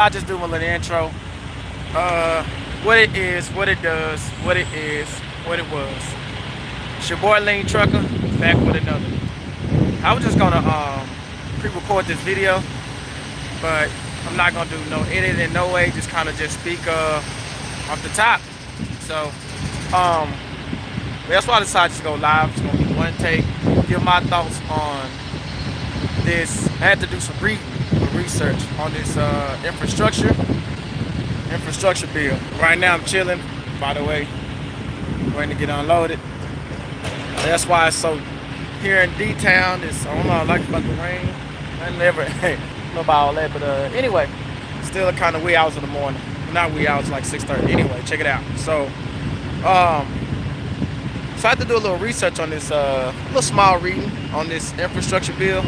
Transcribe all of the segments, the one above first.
I just do a little intro. Uh, what it is, what it does, what it is, what it was. It's your boy Lean Trucker, back with another. I was just gonna pre-record this video, but I'm not gonna do no edit in no way. Just kind of just speak off the top. So um, that's why I decided to go live. It's gonna be one take. Give my thoughts on this. I had to do some research on this infrastructure bill. Right now I'm chilling, by the way, waiting to get unloaded. That's why it's so here in D-Town. It's, I don't know, like about the rain. I never know about all that, but anyway, still kind of wee hours in the morning. Not wee hours, like 6:30. Anyway, check it out. Um, so I had to do a little research on this, little small reading on this infrastructure bill,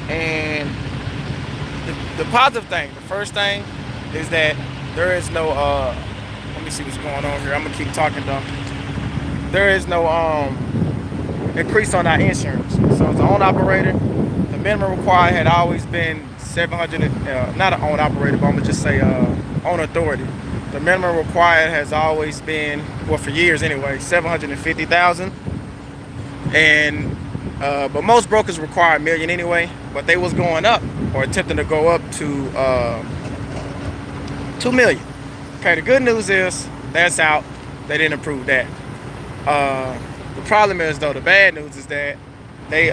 and the positive thing, the first thing, is that there is no let me see what's going on here. I'm gonna keep talking though. There is no increase on our insurance. So as an own operator, the minimum required had always been 700. Not an own operator, but I'm gonna just say own authority. The minimum required has always been, well, for years anyway, 750,000. And but most brokers require a million anyway. But they was going up or attempting to go up to 2 million. Okay, the good news is that's out. They didn't approve that. The problem is though, the bad news is that they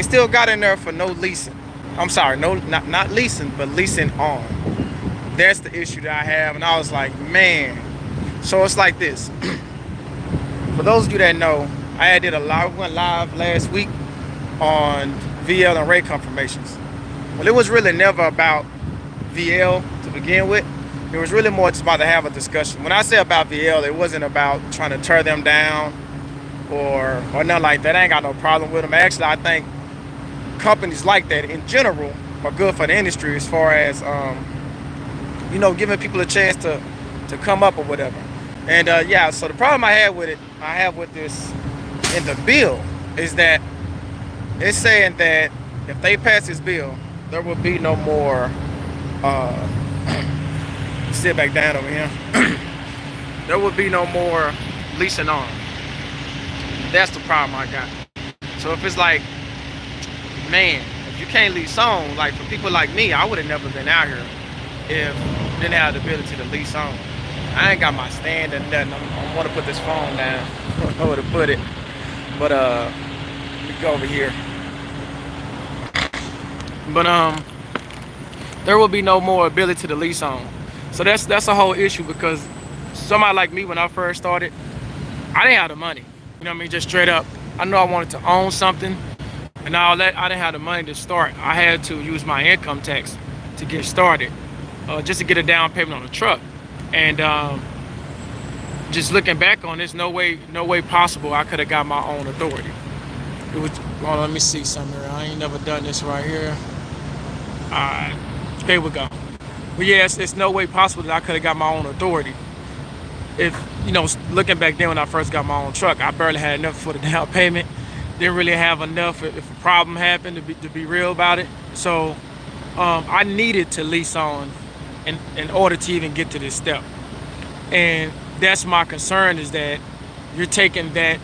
still got in there for no leasing. I'm sorry, no, not leasing, but leasing on. That's the issue that I have, and I was like, man. So it's like this. For those of you that know, I did went live last week on VL and rate confirmations. Well, it was really never about VL to begin with. It was really more just about to have a discussion. When I say about VL, it wasn't about trying to tear them down or nothing like that. I ain't got no problem with them. Actually, I think companies like that in general are good for the industry as far as giving people a chance to come up or whatever. And yeah, so the problem I have with this in the bill is that it's saying that if they pass this bill, there will be no more sit back down over here. There will be no more leasing on. That's the problem I got. So if it's like, man, if you can't lease on, like for people like me, I would have never been out here if I didn't have the ability to lease on. I ain't got my stand and nothing. I want to put this phone down. I don't know where to put it. But let me go over here. But there will be no more ability to lease on. So that's a whole issue, because somebody like me, when I first started, I didn't have the money. You know what I mean? Just straight up. I knew I wanted to own something and all that. I didn't have the money to start. I had to use my income tax to get started, just to get a down payment on the truck. And just looking back on this, no way possible I could have got my own authority. It was, well, let me see something here. I ain't never done this right here. Alright, here we go. But yes, it's no way possible that I could have got my own authority. If, looking back then when I first got my own truck, I barely had enough for the down payment. Didn't really have enough if a problem happened, to be real about it. So I needed to lease on in order to even get to this step. And that's my concern, is that you're taking that,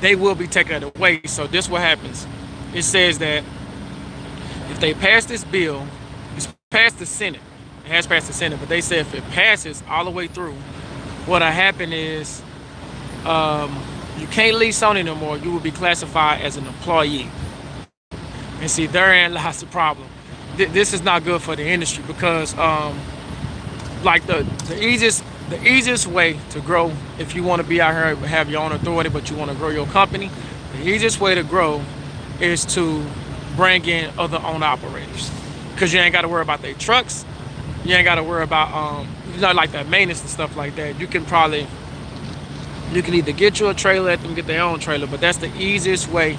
they will be taking it away. So this what happens. It says that if they pass this bill, it's passed the Senate. It has passed the Senate, but they say if it passes all the way through, what'll happen is you can't lease on it no more. You will be classified as an employee. And see, therein lies the problem. This is not good for the industry, because like the easiest way to grow, if you want to be out here and have your own authority, but you want to grow your company, the easiest way to grow is to bring in other own operators, because you ain't got to worry about their trucks. You ain't got to worry about like that maintenance and stuff like that. You can either get you a trailer, let them get their own trailer, but that's the easiest way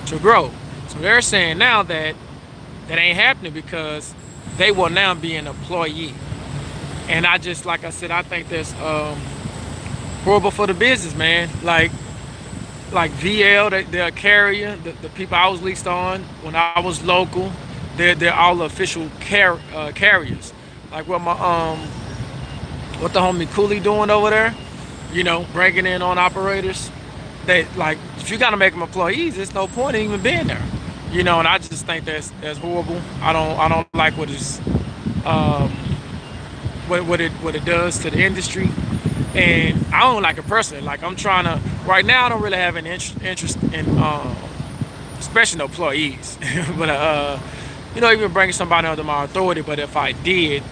to grow. So they're saying now that ain't happening, because they will now be an employee. And like I said, I think that's horrible for the business, man. Like VL, they're a carrier. The people I was leased on when I was local, they're all official carriers. Like what the homie Cooley doing over there, bringing in on operators. They like if you gotta make them employees, there's no point in even being there. And I just think that's horrible. I don't like um, what it does to the industry, and I don't like it personally. Like I'm trying to right now, I don't really have an interest in especially employees, but even bringing somebody under my authority. But if I did,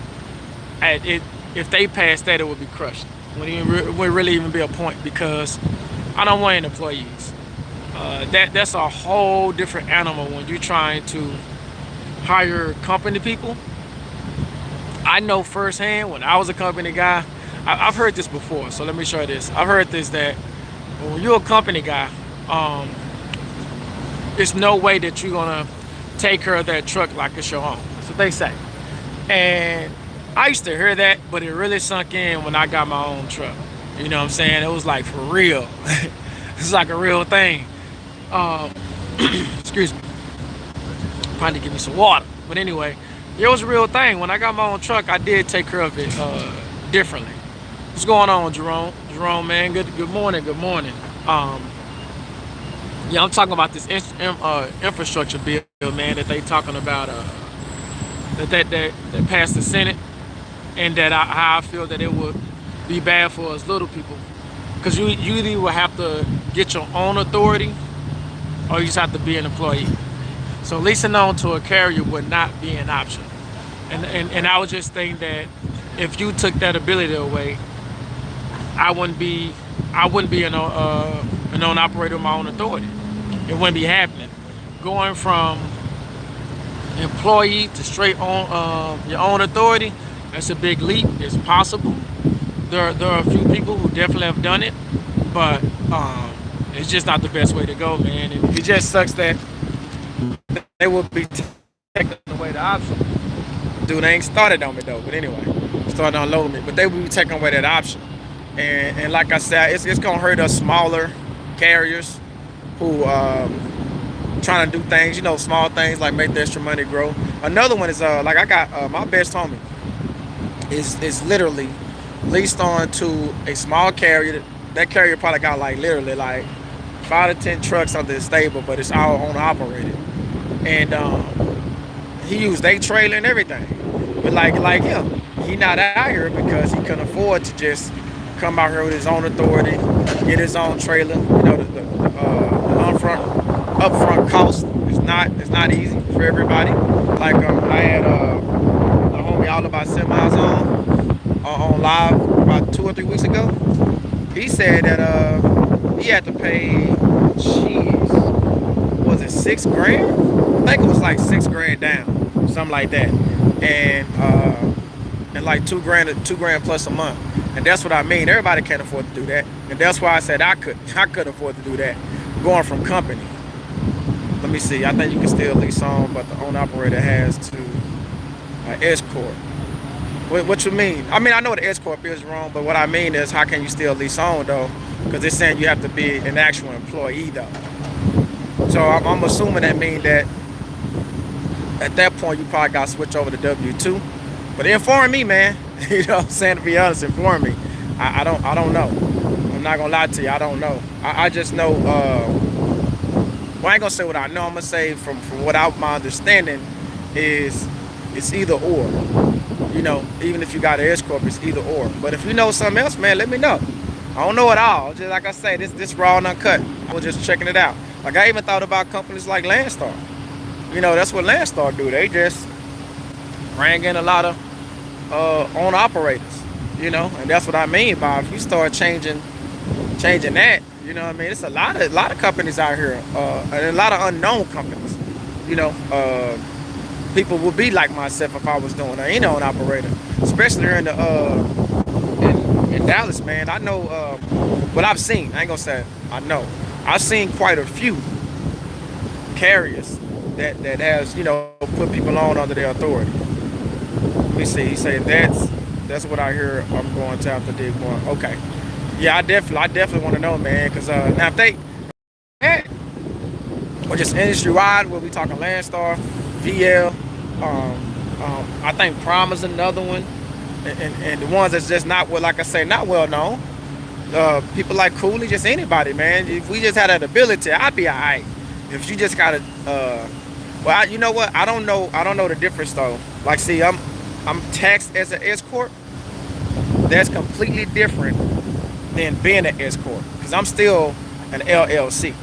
if they passed that, it would be crushed. Would really even be a point because I don't want any employees. That's a whole different animal when you're trying to hire company people. I know firsthand when I was a company guy. I've heard this before, so let me show you this. I've heard this that when you're a company guy, there's no way that you're gonna take care of that truck like it's your own. That's what they say. And I used to hear that, but it really sunk in when I got my own truck. You know what I'm saying? It was like for real. It's like a real thing. Um, excuse me. Probably give me some water. But anyway, it was a real thing. When I got my own truck, I did take care of it differently. What's going on, Jerome? Jerome, man, good morning, good morning. Yeah, I'm talking about this infrastructure bill, man, that they talking about that passed the Senate, and how I feel that it would be bad for us little people, because you either will have to get your own authority, or you just have to be an employee. So leasing on to a carrier would not be an option, and I would just think that if you took that ability away, I wouldn't be an own operator with my own authority. It wouldn't be happening. Going from employee to straight on your own authority, that's a big leap. It's possible. There are a few people who definitely have done it, but it's just not the best way to go, man. And it just sucks that they will be taking away the option. Dude, they ain't started on me though, but anyway, started unloading me. But they will be taking away that option. And like I said, it's gonna hurt us smaller carriers who trying to do things, small things like make the extra money grow. Another one is like I got my best homie is literally leased on to a small carrier. That carrier probably got like literally like 5 to 10 trucks under the stable, but it's all owner operated. And he used a trailer and everything. But like him, he not out here because he couldn't afford to just come out here with his own authority, get his own trailer. The upfront cost is not easy for everybody. Like I had a homie all about semis on live about 2 or 3 weeks ago. He said that he had to pay, was it $6,000? I think it was like $6,000 down, something like that, and like $2,000 plus a month. And that's what I mean. Everybody can't afford to do that, and that's why I said I could afford to do that. Going from company. Let me see. I think you can still lease on, but the owner operator has to escort. What you mean? I mean, I know the escort is wrong, but what I mean is, how can you still lease on though? Because they're saying you have to be an actual employee though. So I'm assuming that means that at that point you probably got to switch over to W-2. But inform me, man. You know what I'm saying? To be honest, inform me. I don't know. I'm not gonna lie to you. I don't know. I just know. Well, I ain't gonna say what I know. I'm gonna say from what my understanding is, it's either or. Even if you got an escort, it's either or. But if you know something else, man, let me know. I don't know it all. Just like I say, this raw and uncut. I was just checking it out. Like I even thought about companies like Landstar. That's what Landstar do. They just bring in a lot of own operators. And that's what I mean by if you start changing that. You know what I mean? It's a lot of companies out here, and a lot of unknown companies. People would be like myself if I was doing an operator, especially here in Dallas, man. I know what I've seen. I ain't gonna say I know. I've seen quite a few carriers that has put people on under their authority. Let me see. He said that's what I hear. I'm going to have to dig more. Okay. Yeah, I definitely want to know, man. Because now if they or just industry wide, where we talking Landstar, VL, I think Prime is another one, and the ones that's just not well, like I say, not well known. People like Cooley, just anybody, man. If we just had that ability, I'd be alright. If you just gotta, you know what? I don't know the difference though. Like, see, I'm taxed as an S corp. That's completely different than being an S corp, because I'm still an LLC.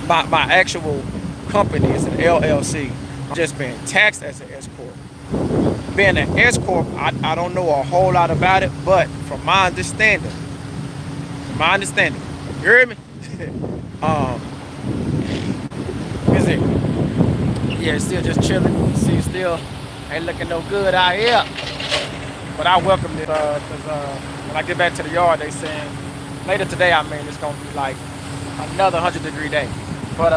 My actual company is an LLC. I'm just being taxed as an S corp. Being an S corp, I don't know a whole lot about it, but from my understanding, you hear me? um, is it? Yeah, still just chilling. See, still ain't looking no good out here. But I welcome it because when I get back to the yard, they saying later today, I mean, it's gonna be like another 100-degree day. But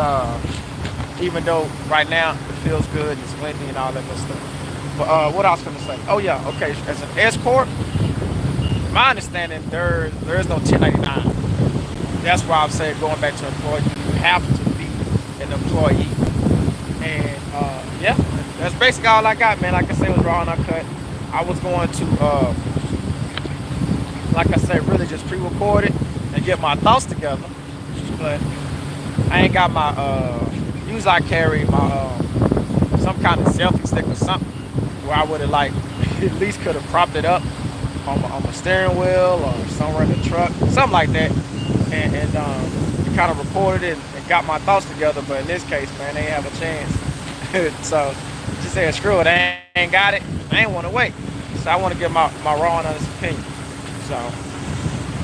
even though right now it feels good, it's windy and all that good stuff. But what I was gonna say? Oh yeah, okay. As an S corp, my understanding there is no 1099. That's why I'm saying going back to employee, you have to be an employee. And yeah, that's basically all I got, man. Like I said, it was raw and uncut. I was going to, like I said, really just pre-record it and get my thoughts together. But I ain't got my, usually I carry my, some kind of selfie stick or something where I would have like, at least could have propped it up on my steering wheel or somewhere in the truck, something like that. And kind of recorded it and got my thoughts together. But in this case, man, they ain't have a chance. So just saying, screw it, I ain't got it. I ain't want to wait. So I want to give my raw and honest opinion. So,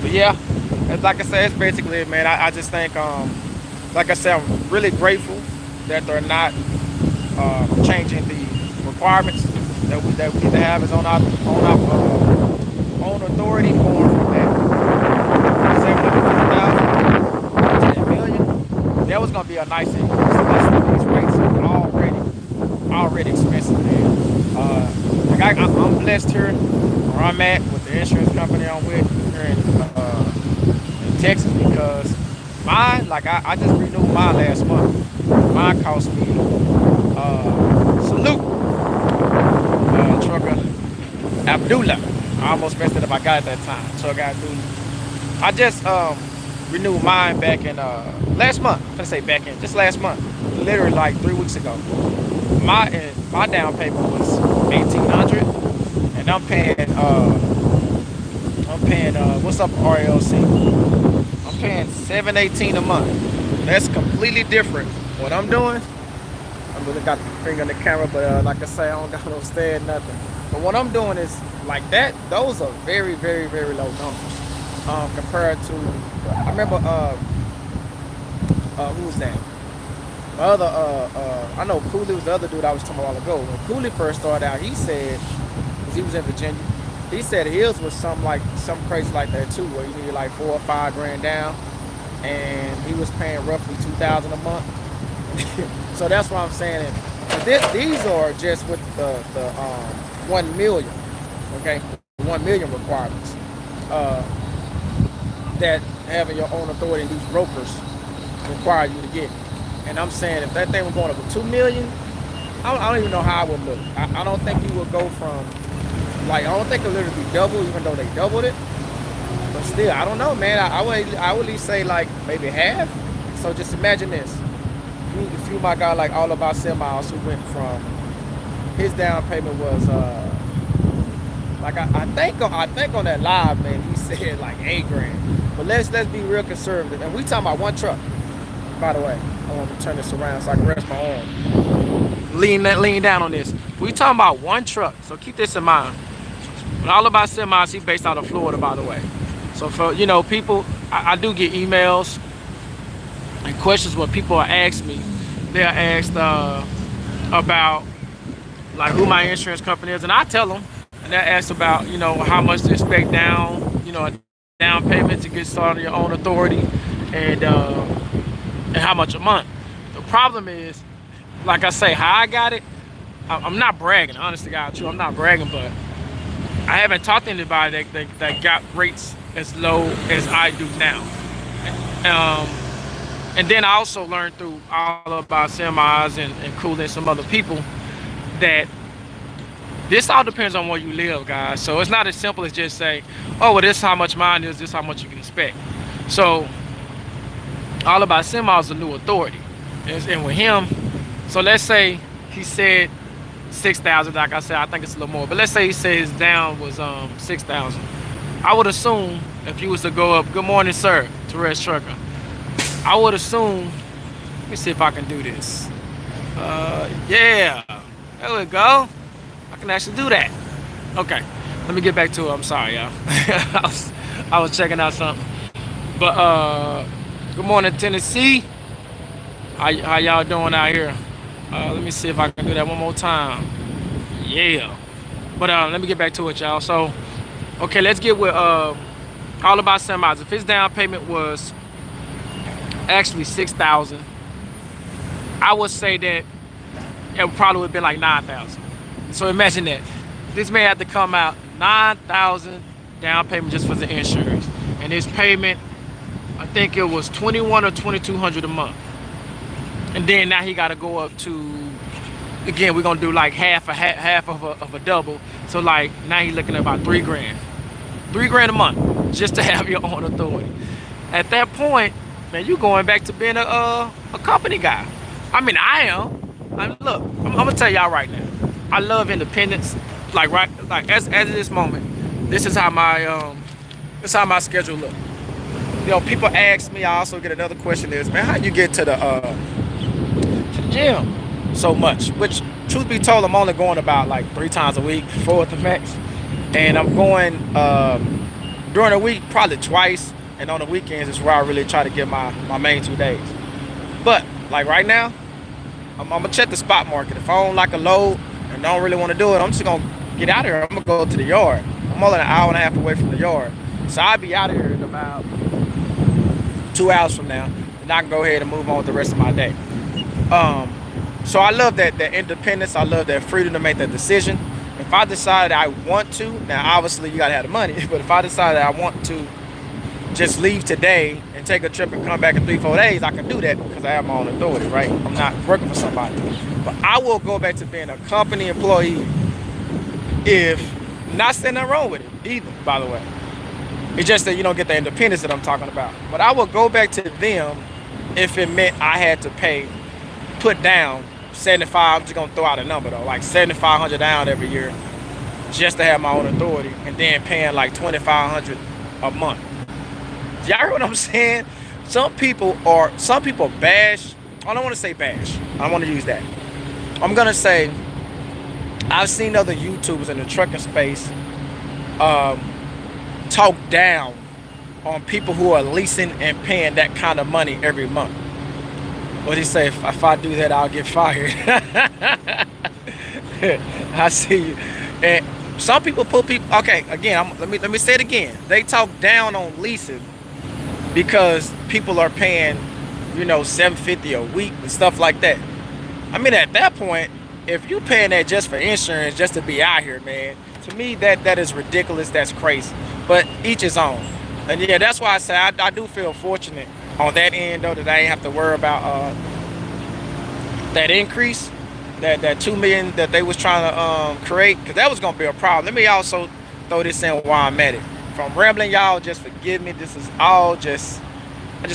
but yeah, like I said, it's basically it, man. I just think, like I said, I'm really grateful that they're not changing the requirements that we need to have as on our own authority, going from that 750,000 to a million. That was gonna be a nice increase. These rates are already expensive, man. Like I'm blessed here where I'm at with the insurance company I'm with here in Texas, because mine, like I just renewed mine last month. Mine cost me salute trucker Abdullah. I almost messed it up. I got it that time. Trucker Abdullah. I just renewed mine back in last month. I'm gonna say back in just last month, literally like 3 weeks ago. My down payment was 1,800, and I'm paying what's up RLC? I'm paying $718 a month. That's completely different. What I'm doing, I'm really got the finger on the camera, but like I say, I don't got no stand nothing. But what I'm doing is like that. Those are very, very, very low numbers compared to. I remember who was that? My other I know Cooley was the other dude I was talking about a while ago. When Cooley first started out, he said, because he was in Virginia, he said his was something crazy like that too, where you needed like 4 or 5 grand down, and he was paying roughly 2,000 a month. So that's what I'm saying. These are just with the 1 million, okay, 1 million requirements that having your own authority and these brokers require you to get. And I'm saying if that thing was going up to 2 million, I don't even know how I would look. I don't think you would go from, like, I don't think it would literally be double, even though they doubled it. But still, I don't know, man. I would at least say like maybe half. So just imagine this. If you my guy like all about semis who went from, his down payment was like I think on that live, man, he said like 8 grand. But let's be real conservative. And we talking about one truck. By the way, I want to turn this around so I can rest my arm. Lean down on this. We talking about one truck, so keep this in mind. But all about semis, he based out of Florida, by the way. So for people, I do get emails and questions where people are asking me. They're asked about like who my insurance company is, and I tell them. And they're asked about how much to expect down, a down payment to get started on your own authority, and how much a month. The problem is, like I say, how I got it. I'm not bragging, honest to God, true. I'm not bragging, but I haven't talked to anybody that got rates as low as I do now. And then I also learned through all about semis and Cool and some other people that this all depends on where you live, guys. So it's not as simple as just say, oh, well, this is how much mine is, this is how much you can expect. So all about semi is a new authority. And with him, so let's say he said 6,000, like I said, I think it's a little more, but let's say he said his down was 6,000. I would assume if you was to go up, good morning, sir, Torres Trucker. I would assume, let me see if I can do this. Yeah, there we go. I can actually do that. Okay, let me get back to it. I'm sorry, y'all. I was checking out something. But good morning, Tennessee. How y'all doing out here? Let me see if I can do that one more time. Yeah. But let me get back to it, y'all. So, okay, let's get with all about semis. If his down payment was actually 6,000, I would say that it probably would have been like 9,000. So imagine that. This man had to come out 9,000 down payment just for the insurance. And his payment, I think it was 21 or 2,200 a month. And then now he got to go up to, again, we're going to do like half of a double. So like now he's looking at about 3 grand. 3 grand a month just to have your own authority. At that point, man, you going back to being a company guy. I mean, I am. Look, I'm gonna tell y'all right now. I love independence. Like as of this moment, this is how my schedule look. You know, people ask me. I also get another question is, man, how you get to the gym so much? Which, truth be told, I'm only going about like 3 times a week, 4 at the max, and I'm going during the week probably twice, and on the weekends is where I really try to get my main 2 days. But like right now, I'm gonna check the spot market. If I don't like a load and don't really want to do it, I'm just gonna get out of here. I'm gonna go to the yard. I'm only an hour and a half away from the yard, so I'll be out of here in about 2 hours from now, and I can go ahead and move on with the rest of my day. So I love that independence. I love that freedom to make that decision. If I decide I want to, now obviously you gotta have the money, but if I decide that I want to just leave today and take a trip and come back in 3-4 days, I can do that because I have my own authority, right? I'm not working for somebody. But I will go back to being a company employee if, not saying nothing wrong with it either, by the way. It's just that you don't get the independence that I'm talking about. But I will go back to them if it meant I had to put down 75, I'm just gonna throw out a number though, like 7,500 down every year just to have my own authority, and then paying like 2,500 a month. Y'all hear what I'm saying? Some people bash. I don't want to say bash. I don't want to use that. I'm gonna say I've seen other YouTubers in the trucking space talk down on people who are leasing and paying that kind of money every month. What he say? If I do that, I'll get fired. I see you. And some people put people. Okay, again, let me say it again. They talk down on leasing because people are paying, $750 a week and stuff like that. I mean, at that point, if you paying that just for insurance, just to be out here, man, to me that is ridiculous. That's crazy. But each his own. And yeah, that's why I say I do feel fortunate on that end, though, that I ain't have to worry about that increase, that 2 million that they was trying to create, because that was gonna be a problem. Let me also throw this in while I'm at it. If I'm rambling, y'all, just forgive me. This is all I just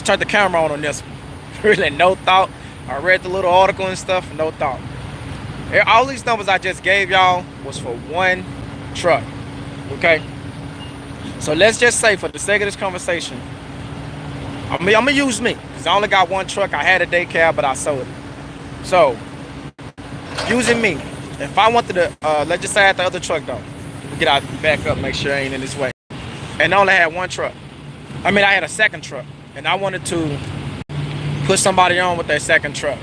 turned the camera on this. Really, no thought. I read the little article and stuff, no thought. All these numbers I just gave y'all was for one truck, okay? So let's just say, for the sake of this conversation, I'm gonna use me, because I only got one truck. I had a day cab, but I sold it. So, using me, if I wanted to, let's just say I had the other truck though. Get out, back up, make sure I ain't in this way. And I only had one truck. I had a second truck, and I wanted to put somebody on with that second truck.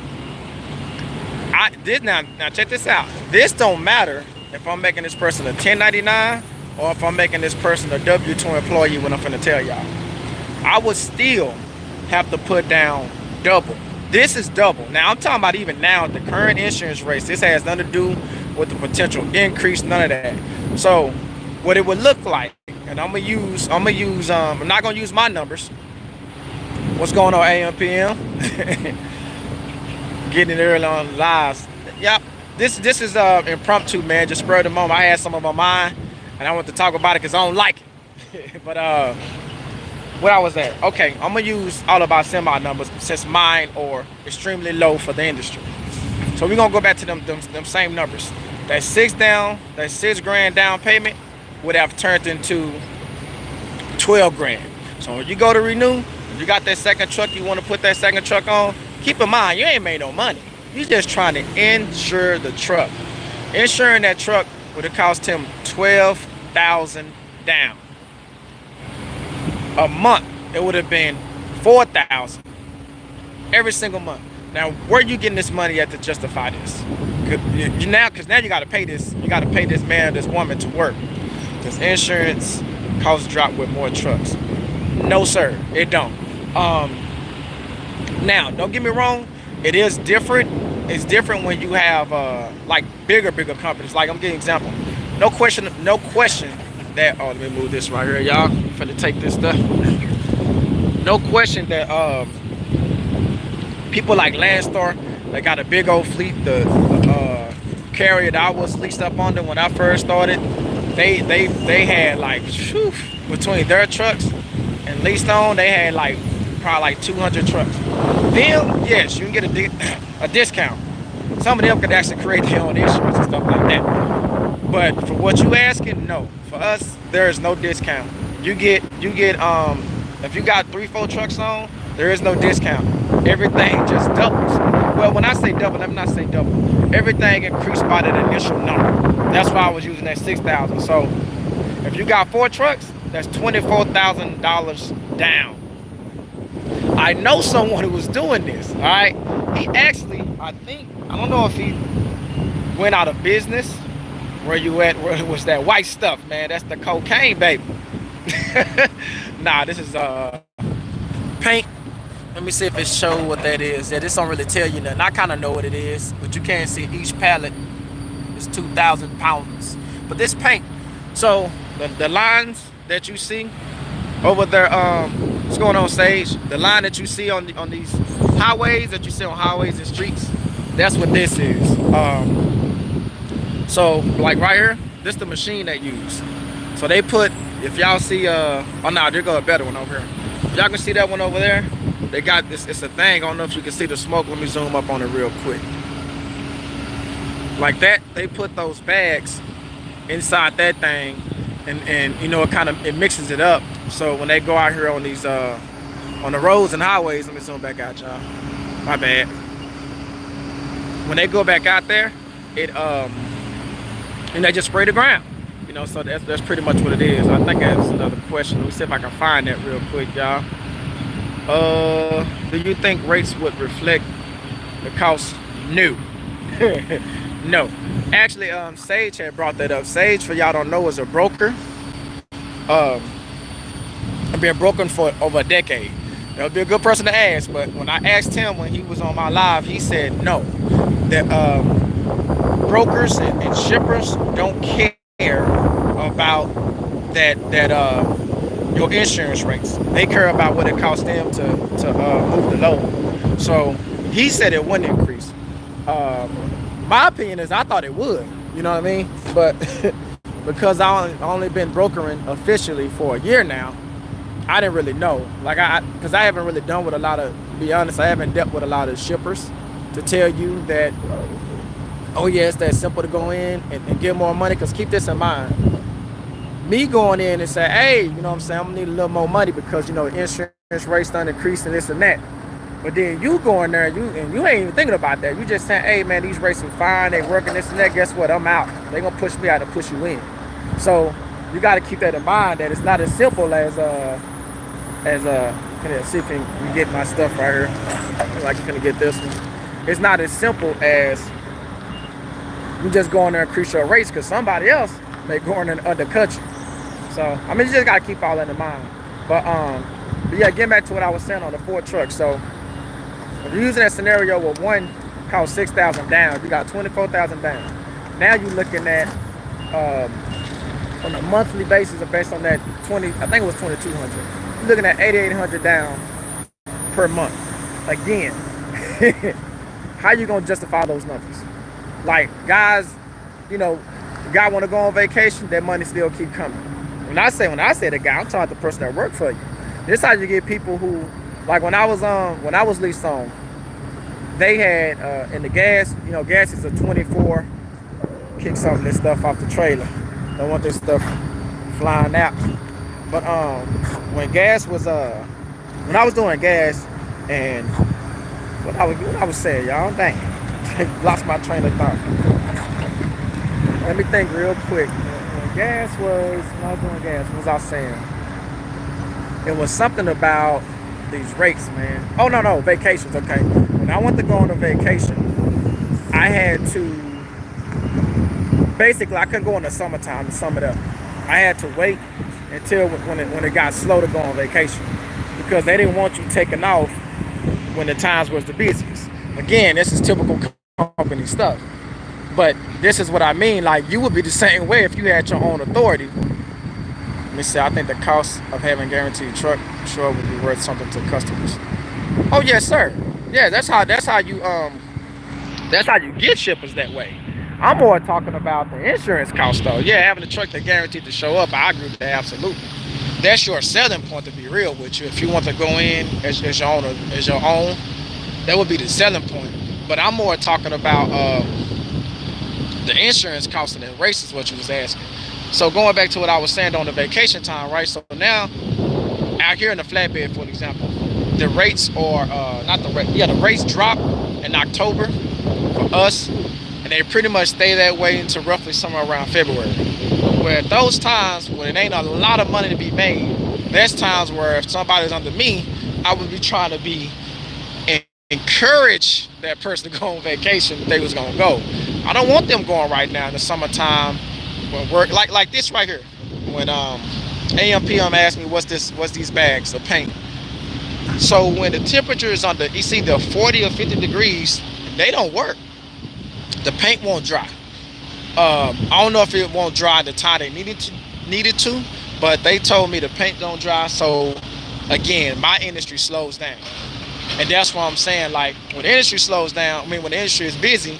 Now check this out. This don't matter if I'm making this person a 1099 or if I'm making this person a W-2 employee. When I'm finna tell y'all, I would still have to put down double. This is double. Now I'm talking about even now the current insurance rates. This has nothing to do with the potential increase, none of that. So what it would look like, and I'm not gonna use my numbers. What's going on, AM PM? Getting it early on lives. Yep. this is impromptu, man. Just spur of the moment. I had some of my mind, and I want to talk about it because I don't like it. But where I was at. Okay, I'm gonna use all of our semi numbers since mine are extremely low for the industry. So we're gonna go back to them same numbers. That that 6 grand down payment would have turned into 12 grand. So when you go to renew, if you got that second truck, you want to put that second truck on, keep in mind you ain't made no money. You're just trying to insure the truck. Insuring that truck would have cost him 12,000 down. A month it would have been 4,000 every single month. Now where are you getting this money at to justify this? Because now you got to pay this. You got to pay this man or this woman to work. Does insurance costs drop with more trucks? No, sir, it don't. Now, don't get me wrong. It is different. It's different when you have like bigger companies. Like I'm giving an example. No question that. Oh, let me move this right here, y'all. I'm finna take this stuff. No question that people like Landstar, they got a big old fleet. The carrier that I was leased up on them when I first started, they had like, whew, between their trucks and leased on, they had like probably like 200 trucks. Them, yes, you can get a discount. Some of them could actually create their own insurance and stuff like that. But for what you asking, no. For us, there is no discount. You get if you got 3-4 trucks on, there is no discount. Everything just doubles. Well, when I say double, let me not say double. Everything increased by that initial number. That's why I was using that 6,000. So if you got 4 trucks, that's $24,000 down. I know someone who was doing this. All right, he actually, I don't know if he went out of business. Where you at? Where it was that white stuff, man? That's the cocaine, baby. Nah, this is paint. Let me see if it shows what that is. Yeah, this don't really tell you nothing. I kind of know what it is, but you can't see each pallet is 2,000 pounds. But this paint, so the lines that you see over there, what's going on, Sage? The line that you see on these highways that you see on highways and streets, that's what this is. So like right here, this the machine they use. So they put, if y'all see, oh no, there go a better one over here. If y'all can see that one over there, they got this, it's a thing. I don't know if you can see the smoke. Let me zoom up on it real quick. Like that, they put those bags inside that thing, and you know, it mixes it up. So when they go out here on these on the roads and highways, let me zoom back out, y'all. My bad. When they go back out there, it and they just spray the ground. You know, so that's pretty much what it is. I think that's another question. Let me see if I can find that real quick, y'all. Do you think rates would reflect the cost? No. No. Actually, Sage had brought that up. Sage, for y'all don't know, is a broker. I've been broken for over a decade. That would be a good person to ask, but when I asked him when he was on my live, he said no. That brokers and shippers don't care about that your insurance rates. They care about what it costs them to move the load. So he said it wouldn't increase. My opinion is I thought it would. You know what I mean? But because I only been brokering officially for a year now, I didn't really know. Like because I haven't really done with a lot of, to be honest, I haven't dealt with a lot of shippers to tell you that, oh yeah, it's that simple to go in and get more money. Because keep this in mind. Me going in and say, hey, you know what I'm saying, I'm gonna need a little more money because, you know, insurance rates done increased and this and that. But then you go in there and you ain't even thinking about that. You just saying, hey man, these rates are fine, they working this and that. Guess what? I'm out. They gonna push me out to push you in. So you got to keep that in mind, that it's not as simple as see if you can get my stuff right here. Like you're gonna get this one. It's not as simple as you just go in there and increase your rates because somebody else may go in and undercut you. So I mean, you just gotta keep all that in mind. But yeah, getting back to what I was saying on the 4 trucks. So if you're using that scenario where one costs 6,000 down, you got 24,000 down. Now you're looking at on a monthly basis, or based on that 20, I think it was 2,200. You're looking at 8,800 down per month. Again, how you gonna justify those numbers? Like guys, you know, guy want to go on vacation, that money still keep coming. When I say the guy, I'm talking about the person that work for you. This how you get people who, like when I was leased on, they had in the gas, you know, gas is a 24. Kick some of this stuff off the trailer. Don't want this stuff flying out. But when gas was when I was doing gas, and what I was saying, y'all, dang, lost my train of thought. Let me think real quick. When I was doing gas, what was I saying? It was something about these rates, man. Oh no, vacations. Okay, when I went to go on a vacation, I had to. Basically, I couldn't go in the summertime to sum it up. I had to wait until when it got slow to go on vacation, because they didn't want you taking off when the times was the busiest. Again, this is typical company stuff. But this is what I mean. Like, you would be the same way if you had your own authority. Let me see. I think the cost of having guaranteed truck sure would be worth something to customers. Oh yes, sir. Yeah, that's how you get shippers that way. I'm more talking about the insurance cost though. Yeah, having a truck that guaranteed to show up, I agree with that absolutely. That's your selling point, to be real with you. If you want to go in as your own, that would be the selling point. But I'm more talking about the insurance cost and the race is what you was asking. So going back to what I was saying on the vacation time, right? So now out here in the flatbed, for example, the rates are the rates drop in October for us. And they pretty much stay that way until roughly somewhere around February. Where at those times when it ain't a lot of money to be made, there's times where if somebody's under me, I would be trying to encourage that person to go on vacation if they was gonna go. I don't want them going right now in the summertime when work like this right here. When AMPM asked me what's these bags of paint. So when the temperature is under it's either 40 or 50 degrees, they don't work. The paint won't dry. I don't know if it won't dry the time they needed to, but they told me the paint don't dry. So again, my industry slows down, and that's what I'm saying. Like when the industry slows down, when the industry is busy,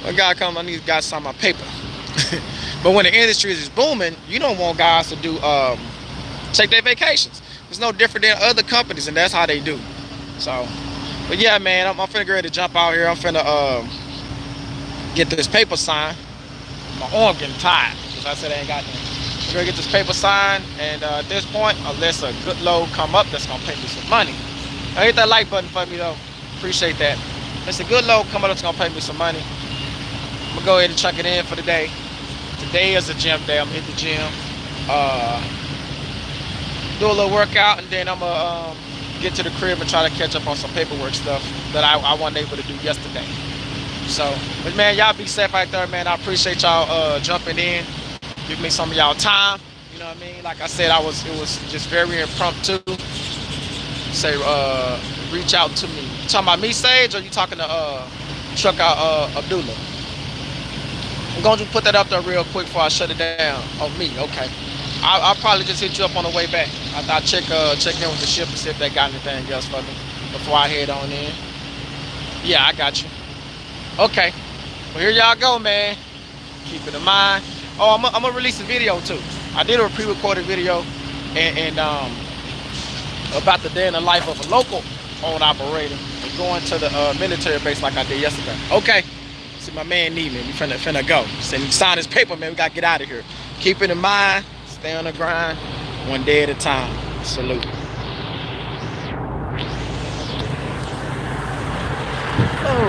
a guy comes, I need guys to sign my paper. But when the industry is booming, you don't want guys to do take their vacations. It's no different than other companies, and that's how they do. So, but yeah, man, I'm finna get ready to jump out here. I'm finna get this paper signed. My arm getting tired because I said I ain't got nothing. I'm gonna get this paper signed, and at this point, unless a good load come up that's gonna pay me some money. Hit that like button for me though. Appreciate that. Unless a good load come up that's gonna pay me some money, I'm gonna go ahead and chuck it in for the day. Today is a gym day. I'm hit the gym, do a little workout, and then I'm gonna get to the crib and try to catch up on some paperwork stuff that I wasn't able to do yesterday. So, but man, y'all be safe out there, man. I appreciate y'all jumping in, giving me some of y'all time. You know what I mean? Like I said, it was just very impromptu. Say, reach out to me. You talking about me, Sage, or you talking to Truck Out Abdullah? I'm going to put that up there real quick before I shut it down. Oh, me, okay. I'll probably just hit you up on the way back. I check in with the ship and see if they got anything else for me before I head on in. Yeah, I got you. Okay, well here y'all go, man. Keep it in mind. Oh, I'm gonna release a video too. I did a pre-recorded video and about the day in the life of a local owned operator and going to the military base like I did yesterday. Okay, see my man need me. We finna go. Said he signed his paper, man. We gotta get out of here. Keep it in mind. Stay on the grind. One day at a time. Salute.